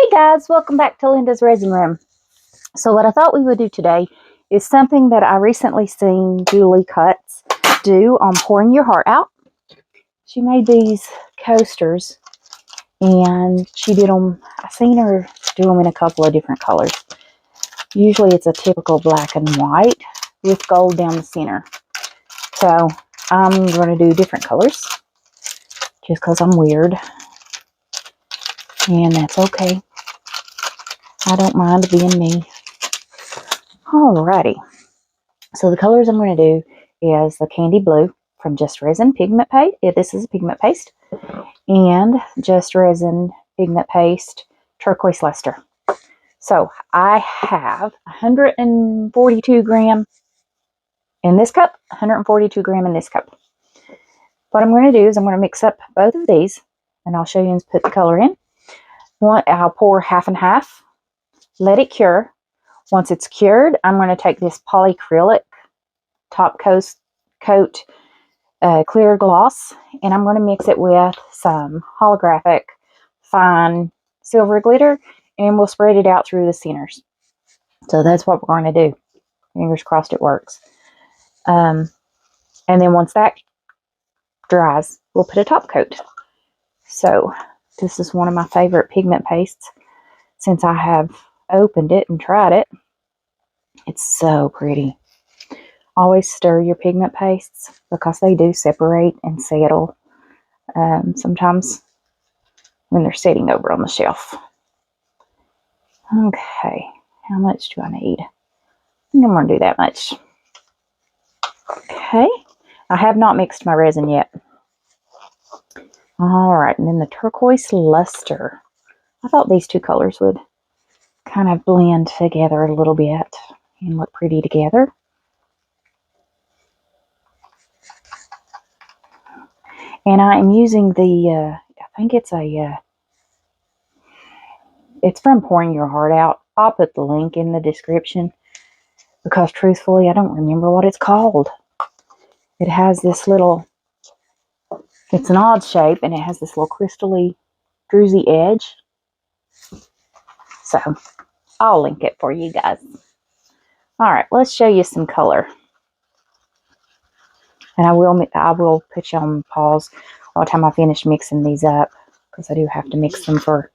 Hey guys, welcome back to Linda's Resin Room. So what I thought we would do today is something that I recently seen Julie Cuts do on Pouring Your Heart Out. She made these coasters and she did them, I seen her do them in a couple of different colors. Usually it's a typical black and white with gold down the center. So I'm going to do different colors just because I'm weird. And that's okay. I don't mind being me. Alrighty. So the colors I'm going to do is the candy blue from Just Resin pigment paste. This is a pigment paste. And Just Resin pigment paste turquoise luster. So I have 142 gram in this cup, 142 gram in this cup. What I'm going to do is I'm going to mix up both of these and I'll show you and put the color in. I'll pour half and half, let it cure. Once it's cured, I'm going to take this polyacrylic top coat clear gloss and I'm going to mix it with some holographic fine silver glitter and we'll spread it out through the centers. So that's what we're going to do. Fingers crossed it works. And then once that dries, we'll put a top coat. So this is one of my favorite pigment pastes since I have opened it and tried it. It's so pretty. Always stir your pigment pastes because they do separate and settle sometimes when they're sitting over on the shelf. Okay, how much do I need? I think I'm going to do that much. Okay, I have not mixed my resin yet. Alright, and then the turquoise luster. I thought these two colors would kind of blend together a little bit and look pretty together. And I am using the, I think it's it's from Pouring Your Heart Out. I'll put the link in the description because truthfully, I don't remember what it's called. It has this little, it's an odd shape and it has this little crystally druzy edge. So I'll link it for you guys. All right, let's show you some color. And I will put you on pause by the time I finish mixing these up because I do have to mix them for,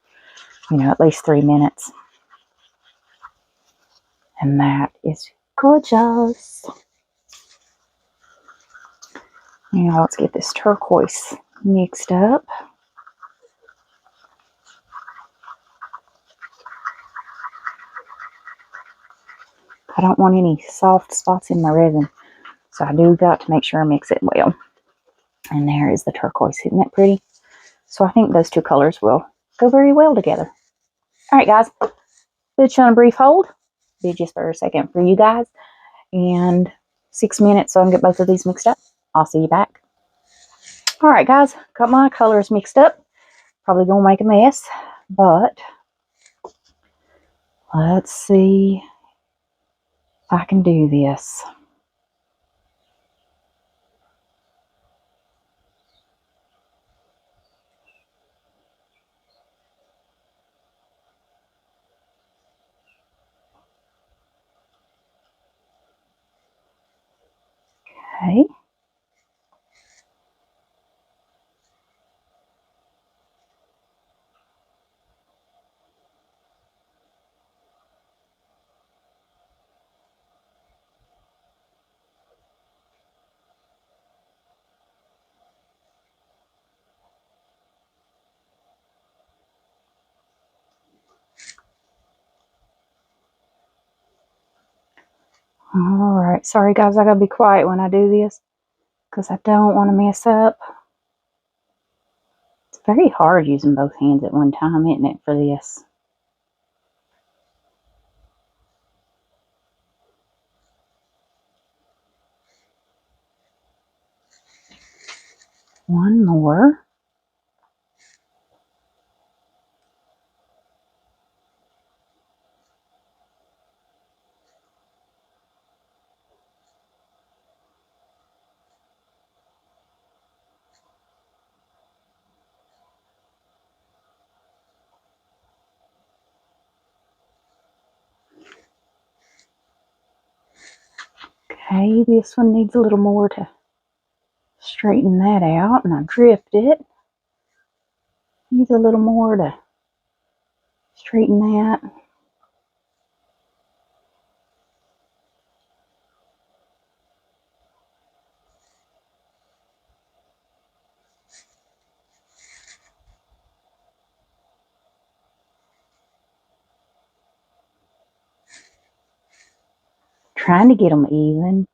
at least 3 minutes. And that is gorgeous. Now let's get this turquoise mixed up. I don't want any soft spots in my resin, so I do got to make sure I mix it well. And there is the turquoise. Isn't that pretty? So I think those two colors will go very well together. All right, guys. Put you on a brief hold. Be just for a second for you guys. And 6 minutes so I can get both of these mixed up. I'll see you back. All right, guys. Got my colors mixed up. Probably going to make a mess, but let's see if I can do this. Okay. Alright, sorry guys, I gotta be quiet when I do this because I don't want to mess up. It's very hard using both hands at one time, isn't it, for this? One more. Okay, this one needs a little more to straighten that out, and I dripped it. Needs a little more to straighten that. Trying to get them even.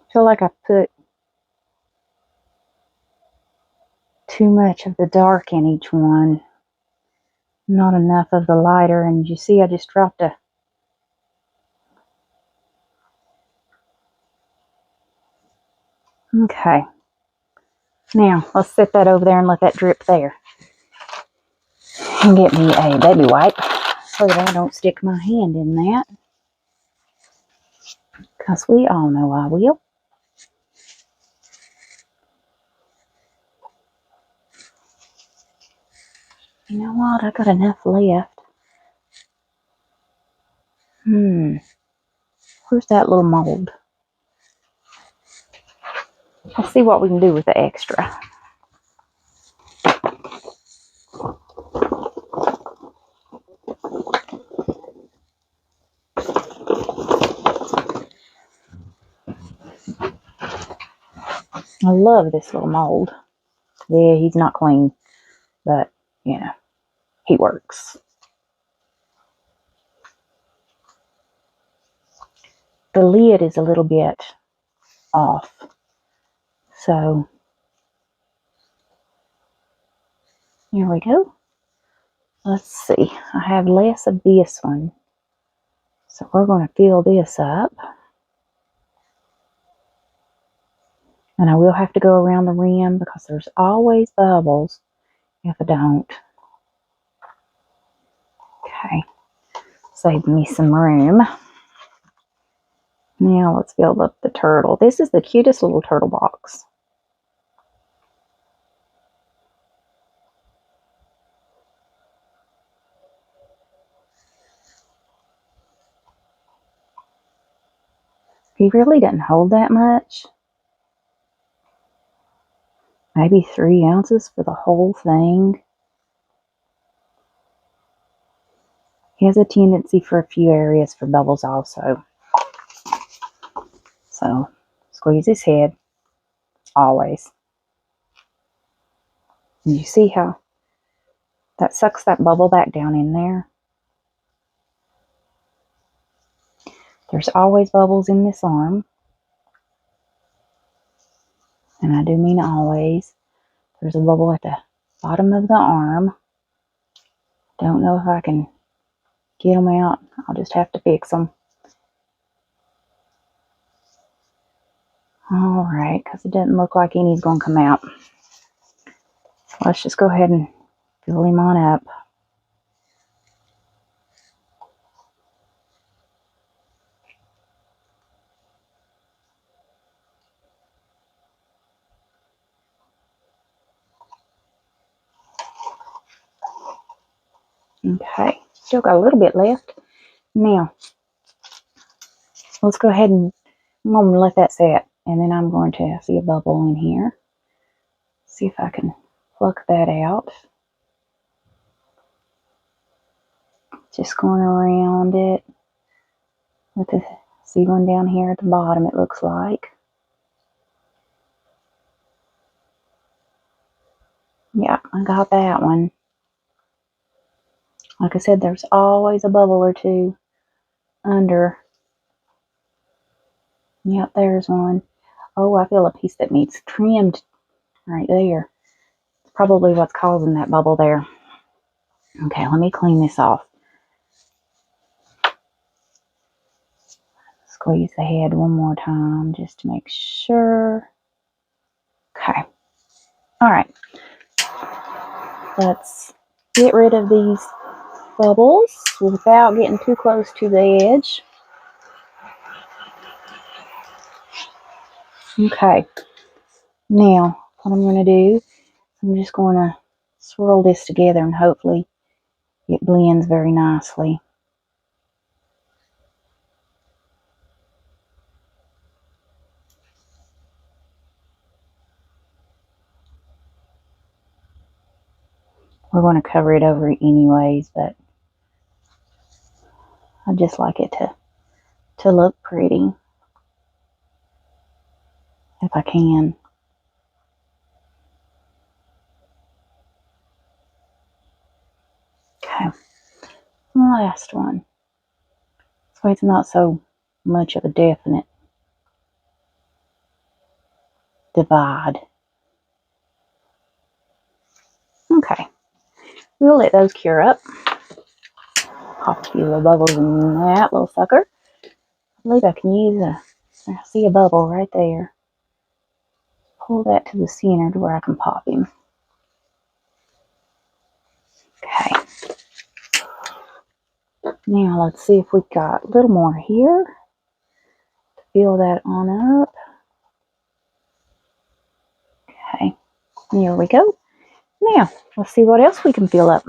I feel like I put too much of the dark in each one. Not enough of the lighter, and you see I just dropped a okay. Now let's set that over there and let that drip there. And get me a baby wipe so that I don't stick my hand in that. Because we all know I will. You know what? I got enough left. Where's that little mold? Let's see what we can do with the extra. I love this little mold. Yeah, he's not clean, but, you know, he works. The lid is a little bit off. So, here we go. Let's see. I have less of this one. So we're going to fill this up. And I will have to go around the rim because there's always bubbles if I don't. Okay. Save me some room. Now let's build up the turtle. This is the cutest little turtle box. He really doesn't hold that much. Maybe 3 ounces for the whole thing. He has a tendency for a few areas for bubbles also. So squeeze his head, always. And you see how that sucks that bubble back down in there? There's always bubbles in this arm. And I do mean always. There's a bubble at the bottom of the arm. Don't know if I can get them out. I'll just have to fix them. Alright, because it doesn't look like any's going to come out. Let's just go ahead and fill him on up. Okay, still got a little bit left. Now, let's go ahead and I'm going to let that set. And then I'm going to see a bubble in here. See if I can pluck that out. Just going around it. With the, see one down here at the bottom it looks like. Yeah, I got that one. Like I said, there's always a bubble or two under. Yep, there's one. Oh, I feel a piece that needs trimmed right there. It's probably what's causing that bubble there. Okay, let me clean this off. Squeeze the head one more time just to make sure. Okay. Alright. Let's get rid of these bubbles without getting too close to the edge. Okay. Now, what I'm going to do I'm just going to swirl this together and hopefully it blends very nicely. We're going to cover it over anyways, but I just like it to look pretty if I can. Okay, last one. So it's not so much of a definite divide. Okay, we'll let those cure up. Pop a few little bubbles in that little sucker. I believe I can use I see a bubble right there. Pull that to the center to where I can pop him. Okay. Now let's see if we got a little more here. Fill that on up. Okay, there we go. Now, let's see what else we can fill up.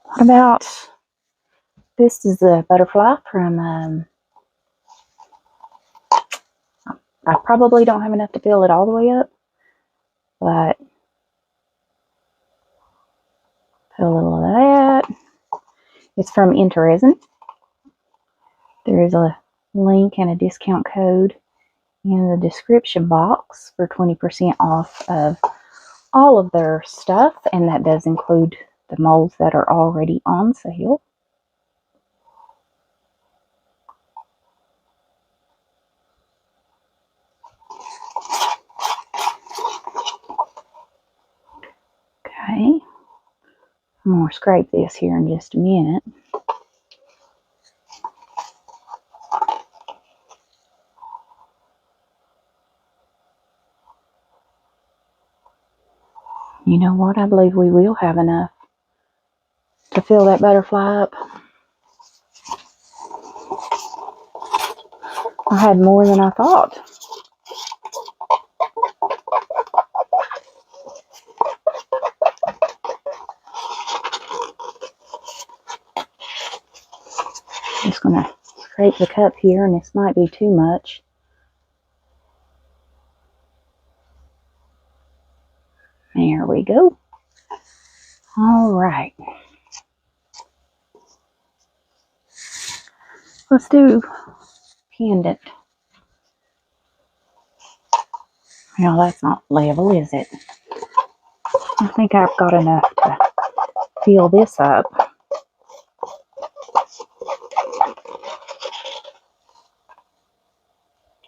What about, this is the butterfly from, I probably don't have enough to fill it all the way up, but put a little of that. It's from Lindasresin. There is a link and a discount code in the description box for 20% off of all of their stuff, and that does include the molds that are already on sale. Okay, I'm going to scrape this here in just a minute. You know what? I believe we will have enough to fill that butterfly up. I had more than I thought. I'm just going to scrape the cup here, and this might be too much. There we go. All right. Let's do pendant. Well, that's not level, is it? I think I've got enough to fill this up.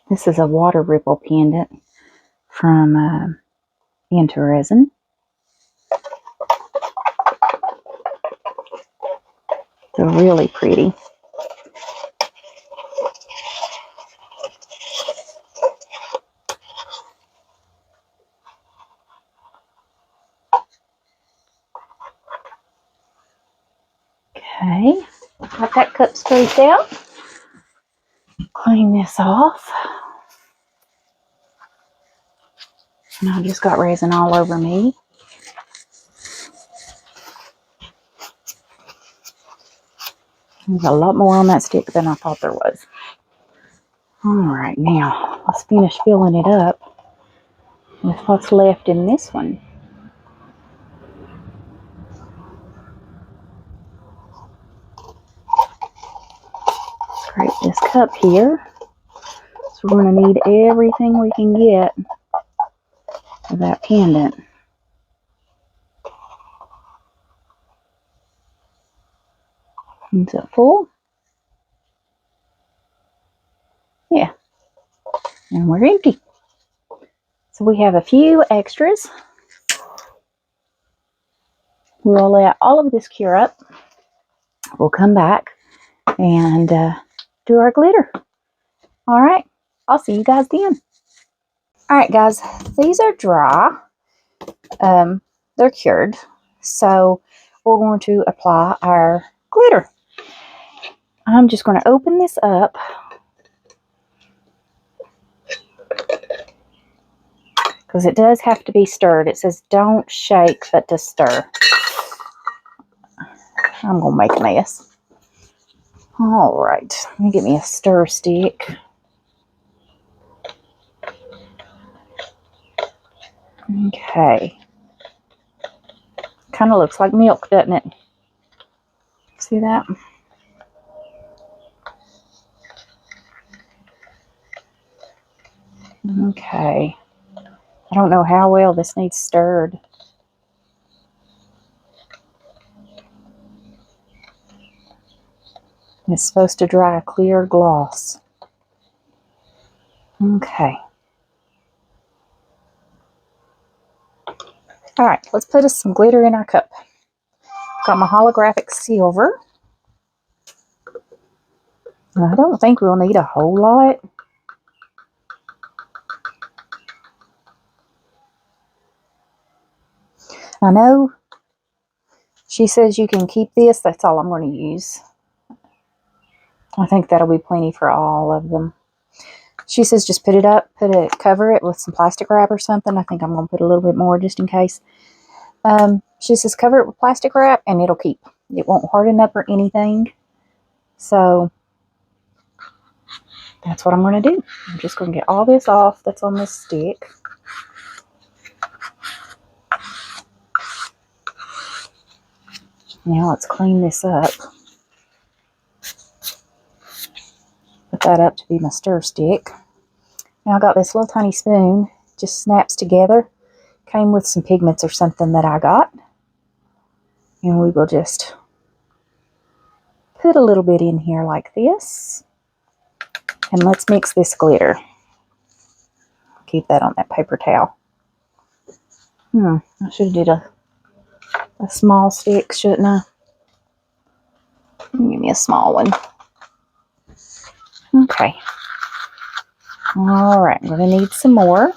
This is a water ripple pendant from Lindasresin. They're really pretty. Okay, got that cup squeezed out. Clean this off. And I just got resin all over me. There's a lot more on that stick than I thought there was. Alright, now let's finish filling it up with what's left in this one. Scrape this cup here. So we're going to need everything we can get for that pendant. Is it full? Yeah. And we're empty. So we have a few extras. We'll let all of this cure up. We'll come back and do our glitter. Alright, I'll see you guys then. Alright guys, these are dry. They're cured. So we're going to apply our glitter. I'm just going to open this up. because it does have to be stirred. It says don't shake, but to stir. I'm going to make a mess. All right, let me get me a stir stick. Okay. Kind of looks like milk, doesn't it? See that? Okay. I don't know how well this needs stirred. It's supposed to dry a clear gloss. Okay. All right, let's put us some glitter in our cup. Got my holographic silver. I don't think we'll need a whole lot. I know she says you can keep this. That's all I'm going to use. I think that'll be plenty for all of them. She says just put it up, cover it with some plastic wrap or something. I think I'm going to put a little bit more just in case. She says cover it with plastic wrap and it'll keep. It won't harden up or anything. So that's what I'm going to do. I'm just going to get all this off that's on this stick. Now let's clean this up. Put that up to be my stir stick. Now I got this little tiny spoon. Just snaps together. Came with some pigments or something that I got. And we will just put a little bit in here like this. And let's mix this glitter. Keep that on that paper towel. I should have did a small stick, shouldn't I? Give me a small one. Okay. All right, I'm going to need some more.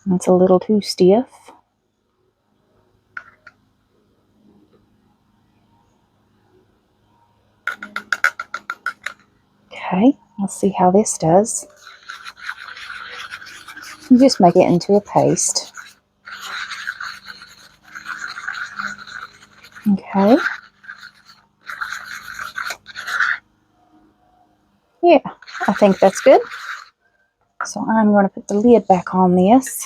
It's a little too stiff. Okay, let's see how this does. Just make it into a paste. Okay. Yeah, I think that's good. So I'm going to put the lid back on this.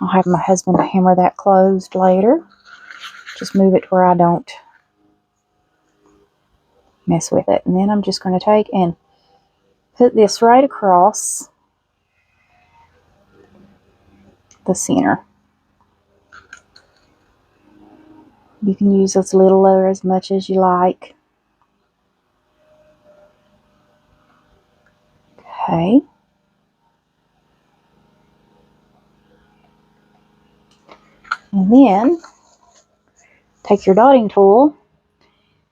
I'll have my husband hammer that closed later. Just move it to where I don't mess with it. And then I'm just going to take and put this right across the center. You can use as little or as much as you like. Okay. And then take your dotting tool,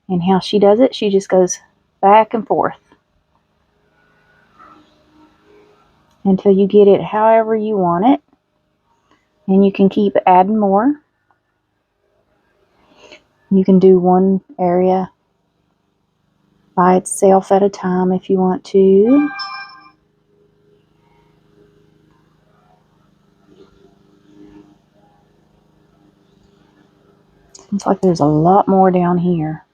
and how she does it, she just goes back and forth until you get it however you want it. And you can keep adding more. You can do one area by itself at a time if you want to. Seems like there's a lot more down here.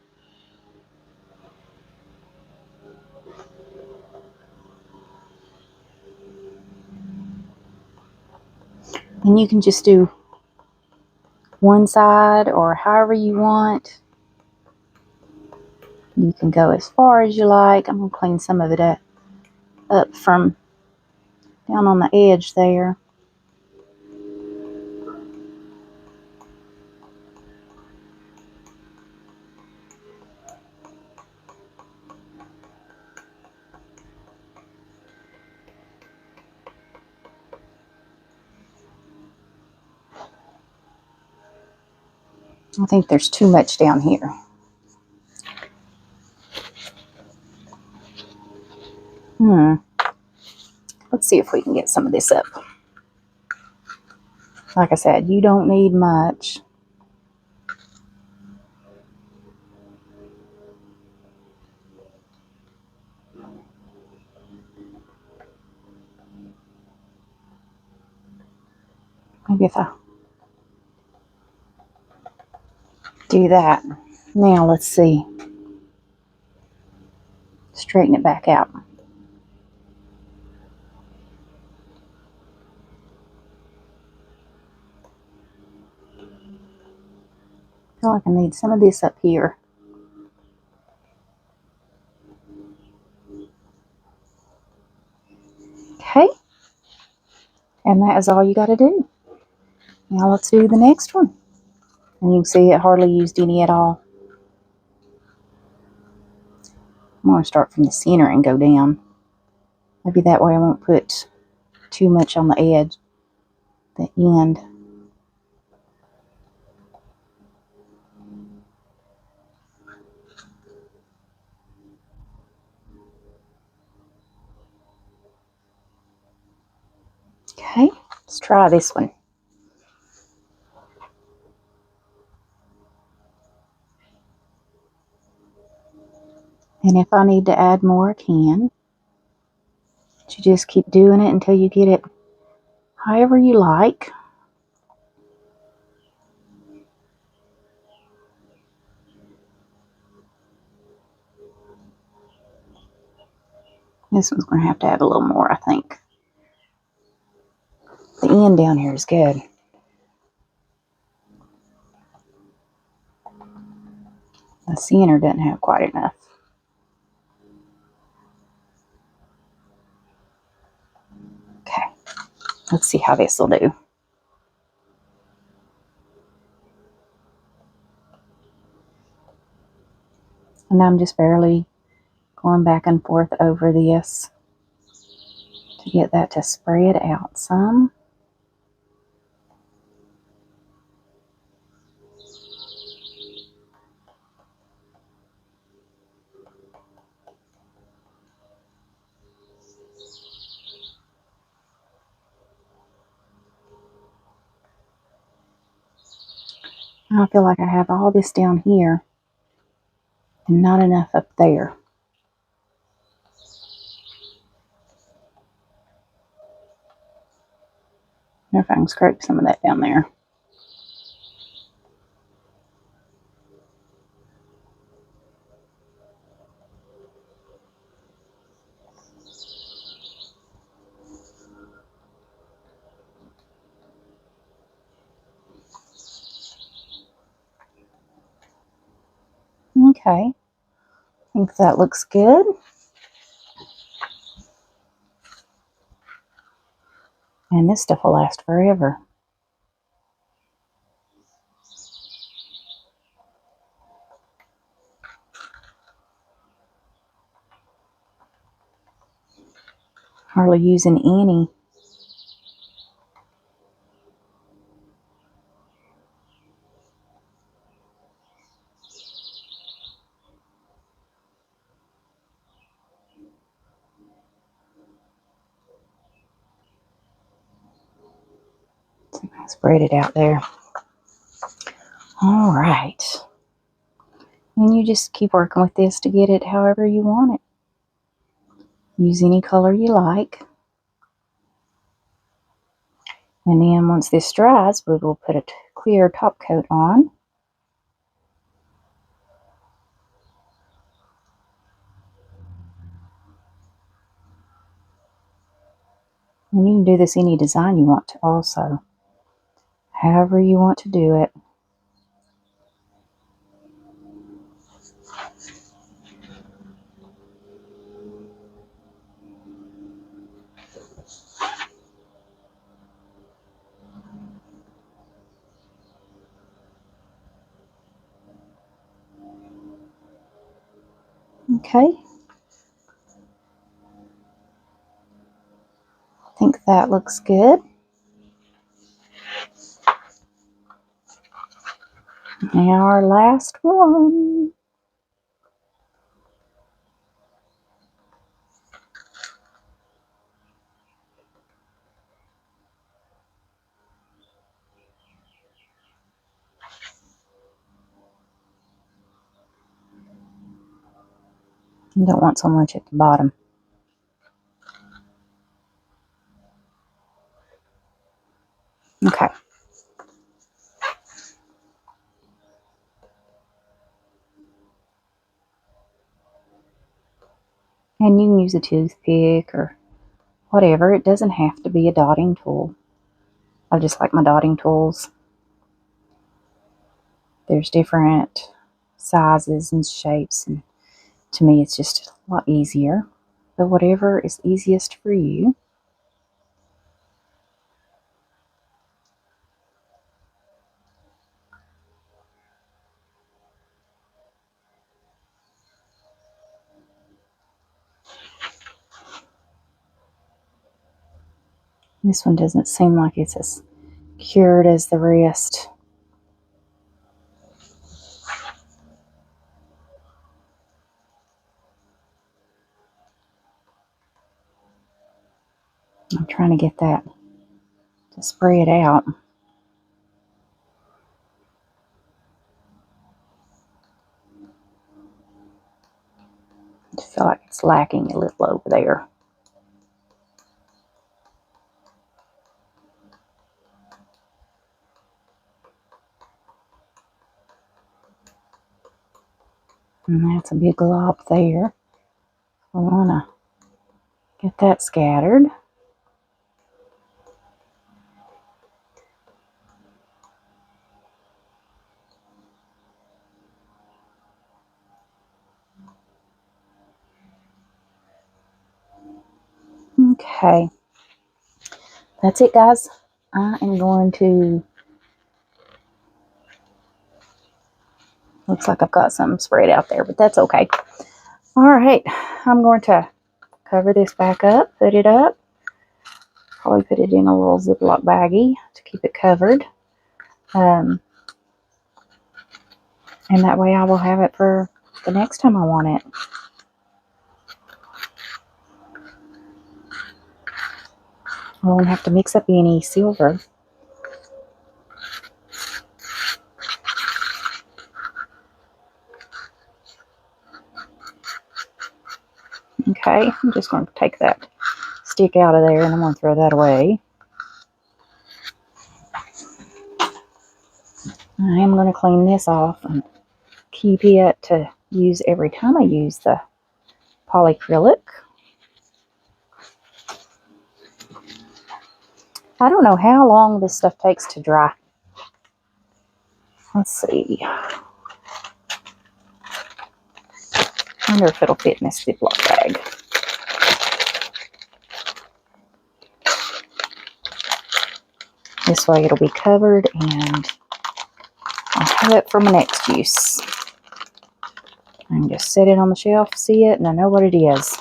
And you can just do one side or however you want. You can go as far as you like. I'm going to clean some of it up from down on the edge there. I think there's too much down here. Let's see if we can get some of this up. Like I said, you don't need much. Maybe if I do that. Now let's see. Straighten it back out. I feel like I need some of this up here. Okay. And that is all you got to do. Now let's do the next one. And you can see it hardly used any at all. I'm going to start from the center and go down. Maybe that way I won't put too much on the edge, the end. Okay, let's try this one. And if I need to add more, I can. But you just keep doing it until you get it however you like. This one's going to have to add a little more, I think. The end down here is good. The center doesn't have quite enough. Okay, let's see how this will do. And I'm just barely going back and forth over this to get that to spread out some. I feel like I have all this down here and not enough up there. I wonder if I can scrape some of that down there. Okay, I think that looks good. And this stuff will last forever. Hardly using any. Spread it out there. All right. And you just keep working with this to get it however you want it. Use any color you like. And then once this dries, we will put a clear top coat on. And you can do this any design you want to also. However you want to do it. Okay. I think that looks good. Now our last one. You don't want so much at the bottom. Okay, And you can use a toothpick or whatever. It doesn't have to be a dotting tool. I just like my dotting tools. There's different sizes and shapes, and to me it's just a lot easier. But whatever is easiest for you. This one doesn't seem like it's as cured as the rest. I'm trying to get that to spray it out. I feel like it's lacking a little over there. And that's a big glob there. I want to get that scattered. Okay. That's it, guys. I am going to... Looks like I've got something sprayed out there, but that's okay. Alright. I'm going to cover this back up, put it up. Probably put it in a little Ziploc baggie to keep it covered. And that way I will have it for the next time I want it. I won't have to mix up any silver. Okay, I'm just going to take that stick out of there and I'm going to throw that away. I am going to clean this off and keep it to use every time I use the polyacrylic. I don't know how long this stuff takes to dry. Let's see. I wonder if it'll fit in this Ziploc bag. This way it'll be covered and I'll have it for my next use. I can just set it on the shelf, see it, and I know what it is.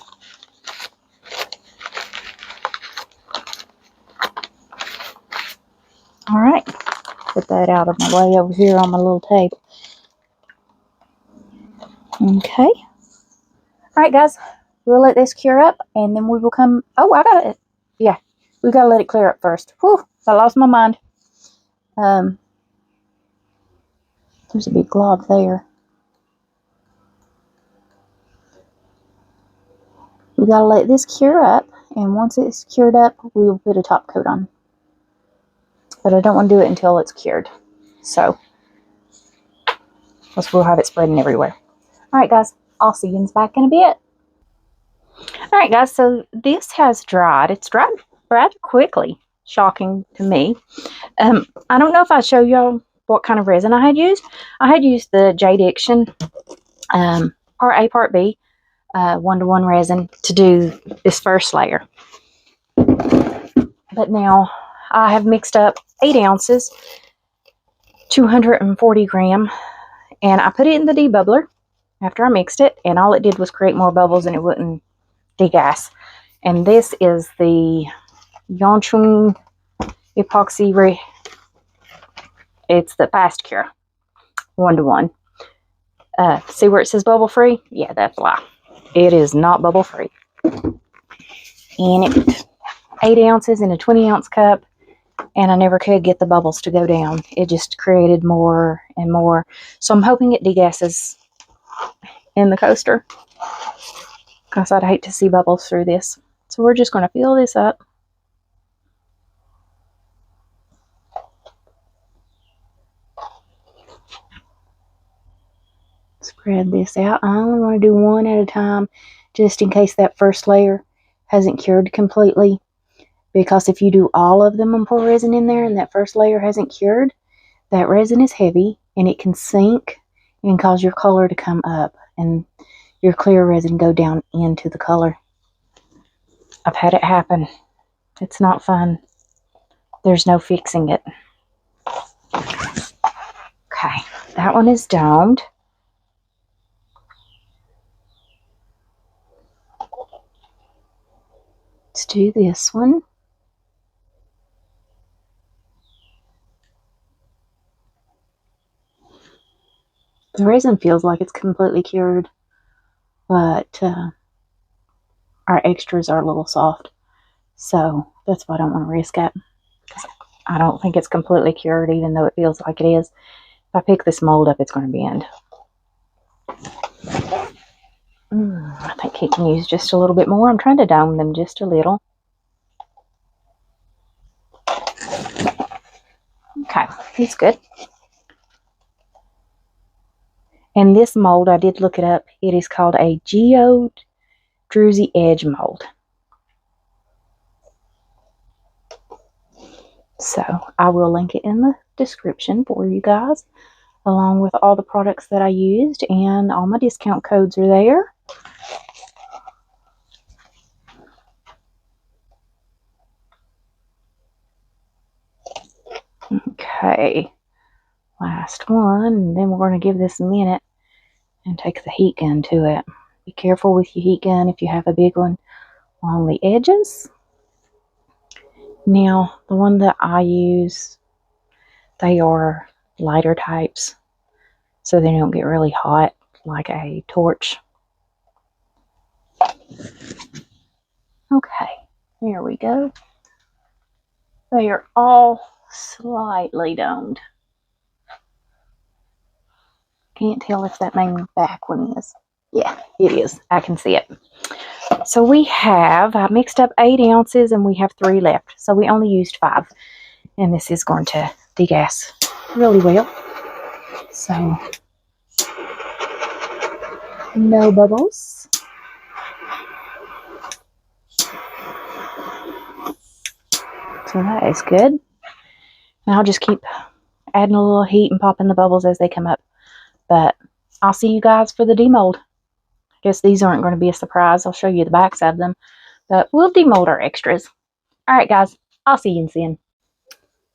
Alright, put that out of my way over here on my little table. Okay. Alright, guys, we'll let this cure up and then we will come. Oh, I got it. Yeah, we got to let it clear up first. Whew, I lost my mind. There's a big glob there. We got to let this cure up, and once it's cured up, we will put a top coat on. But I don't want to do it until it's cured. So, else we'll have it spreading everywhere. Alright, guys, I'll see you back in a bit. Alright, guys, so this has dried. It's dried rather quickly. Shocking to me. I don't know if I show y'all what kind of resin I had used. I had used the Jade Action Part A, Part B 1-to-1 resin to do this first layer. But now I have mixed up 8 ounces, 240 gram, and I put it in the debubbler after I mixed it, and all it did was create more bubbles and it wouldn't degas. And this is the Yangchun epoxy it's the fast cure 1-to-1. See where it says bubble free? Yeah, that's a lie. It is not bubble free. And it 8 ounces in a 20-ounce cup, and I never could get the bubbles to go down. It just created more and more. So I'm hoping it degasses in the coaster, because I'd hate to see bubbles through this. So we're just going to fill this up. Spread this out. I only want to do one at a time, just in case that first layer hasn't cured completely. Because if you do all of them and pour resin in there and that first layer hasn't cured, that resin is heavy and it can sink and cause your color to come up and your clear resin go down into the color. I've had it happen. It's not fun. There's no fixing it. Okay, that one is domed. Let's do this one. The resin feels like it's completely cured, but our extras are a little soft. So that's why I don't want to risk it. I don't think it's completely cured, even though it feels like it is. If I pick this mold up, it's going to bend. I think he can use just a little bit more. I'm trying to dome them just a little. Okay, he's good. And this mold, I did look it up. It is called a Druzy Edge mold. So I will link it in the description for you guys, along with all the products that I used, and all my discount codes are there. Okay, last one, and then we're going to give this a minute and take the heat gun to it. Be careful with your heat gun if you have a big one along the edges. Now, the one that I use, they are lighter types, so they don't get really hot like a torch. Okay, here we go. They are all slightly domed. Can't tell if that main back one is. Yeah, it is. I can see it. So I mixed up 8 ounces and we have 3 left. So we only used 5. And this is going to degas really well. So, no bubbles. So that is good. And I'll just keep adding a little heat and popping the bubbles as they come up. But I'll see you guys for the demold. I guess these aren't going to be a surprise. I'll show you the backs of them. But we'll demold our extras. Alright guys, I'll see you soon.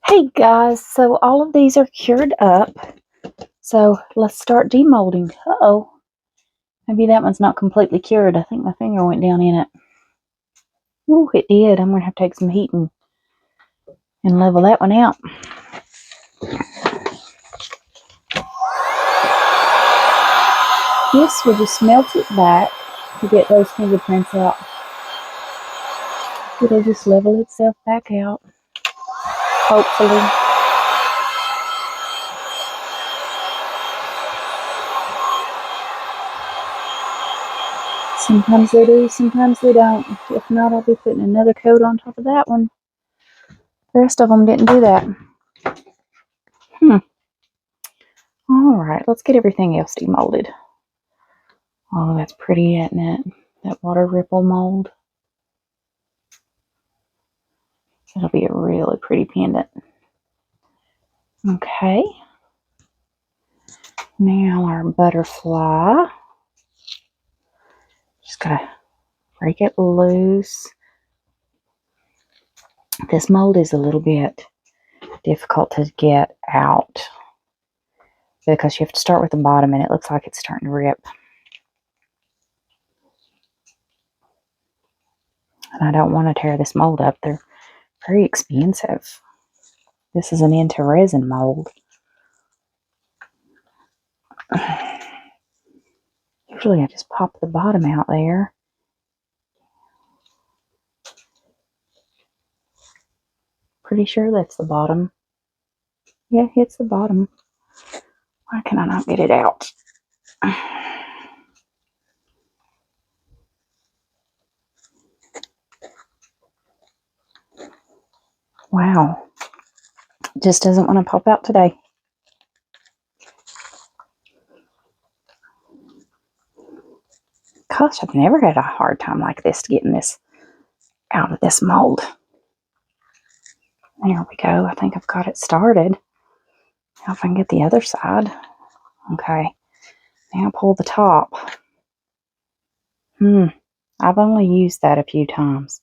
Hey guys, so all of these are cured up. So let's start demolding. Uh-oh. Maybe that one's not completely cured. I think my finger went down in it. Ooh, it did. I'm going to have to take some heat and level that one out. This will just melt it back to get those fingerprints out. It'll just level itself back out. Hopefully. Sometimes they do, sometimes they don't. If not, I'll be putting another coat on top of that one. The rest of them didn't do that. Alright, let's get everything else demolded. Oh, that's pretty, isn't it? That water ripple mold. It'll be a really pretty pendant. Okay. Now our butterfly. Just gotta break it loose. This mold is a little bit difficult to get out because you have to start with the bottom and it looks like it's starting to rip. And I don't want to tear this mold up. They're very expensive. This is an into resin mold. Usually I just pop the bottom out there. Pretty sure that's the bottom. Yeah, it's the bottom. Why can I not get it out? Wow. It just doesn't want to pop out today. Gosh, I've never had a hard time like this getting this out of this mold. There we go. I think I've got it started. Now if I can get the other side. Okay. Now pull the top. I've only used that a few times.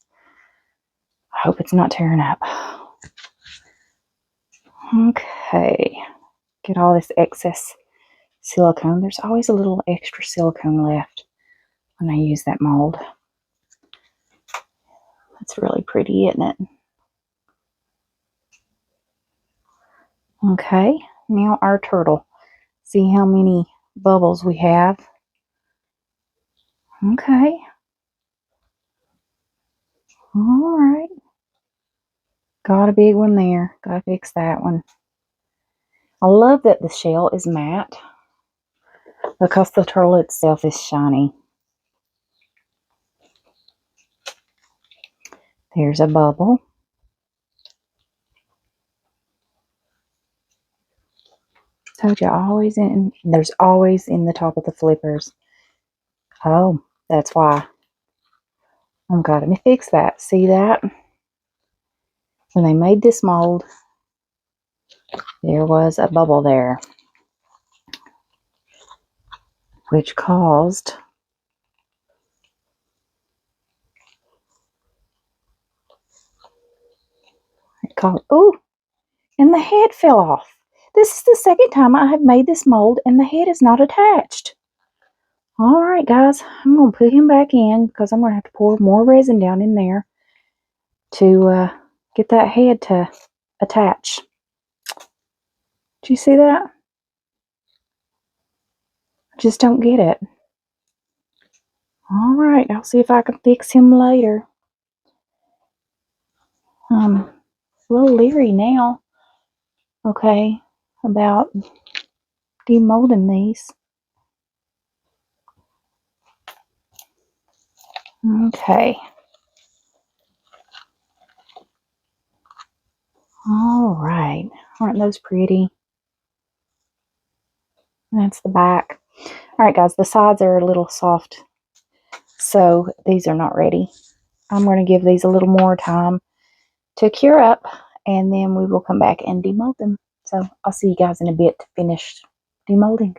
I hope it's not tearing up. Okay. Get all this excess silicone. There's always a little extra silicone left when I use that mold. That's really pretty, isn't it? Okay, now our turtle. See how many bubbles we have? Okay. Alright. Got a big one there. Gotta fix that one. I love that the shell is matte because the turtle itself is shiny. There's a bubble. Told you there's always in the top of the flippers. Oh, that's why. Oh God, let me fix that. See that? When they made this mold, there was a bubble there, which caused oh, and the head fell off. This is the second time I have made this mold and the head is not attached. Alright guys, I'm going to put him back in because I'm going to have to pour more resin down in there to get that head to attach. Do you see that? I just don't get it. Alright, I'll see if I can fix him later. A little leery now. Okay, about demolding these. Okay. Alright. Aren't those pretty? That's the back. Alright guys, the sides are a little soft, so these are not ready. I'm going to give these a little more time to cure up, and then we will come back and demold them. So I'll see you guys in a bit to finish demolding.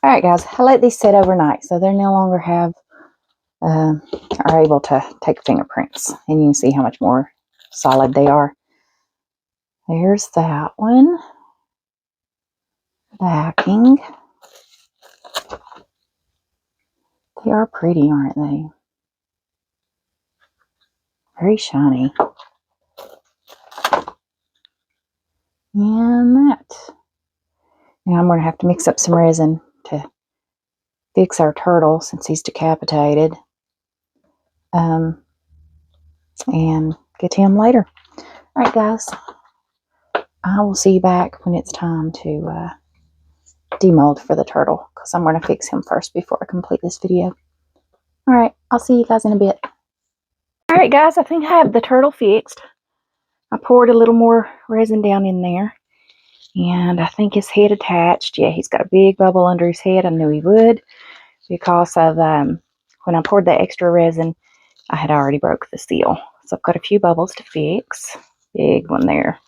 Alright guys, I let these sit overnight, so they no longer are able to take fingerprints, and you can see how much more solid they are. There's that one. Backing. They are pretty, aren't they? Very shiny. And that. Now I'm going to have to mix up some resin to fix our turtle since he's decapitated. And get him later. Alright guys, I will see you back when it's time to demold for the turtle, because I'm going to fix him first before I complete this video. Alright, I'll see you guys in a bit. Alright guys, I think I have the turtle fixed. I poured a little more resin down in there, and I think his head attached. Yeah, he's got a big bubble under his head. I knew he would because of when I poured the extra resin, I had already broke the seal. So I've got a few bubbles to fix. Big one there.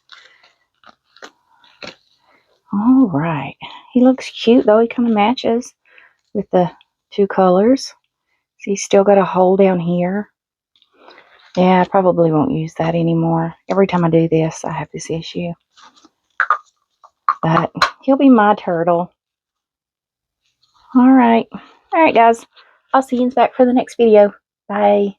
Alright, he looks cute though. He kind of matches with the two colors. So he's still got a hole down here. Yeah, I probably won't use that anymore. Every time I do this, I have this issue. But he'll be my turtle. Alright. Alright guys, I'll see you back for the next video. Bye.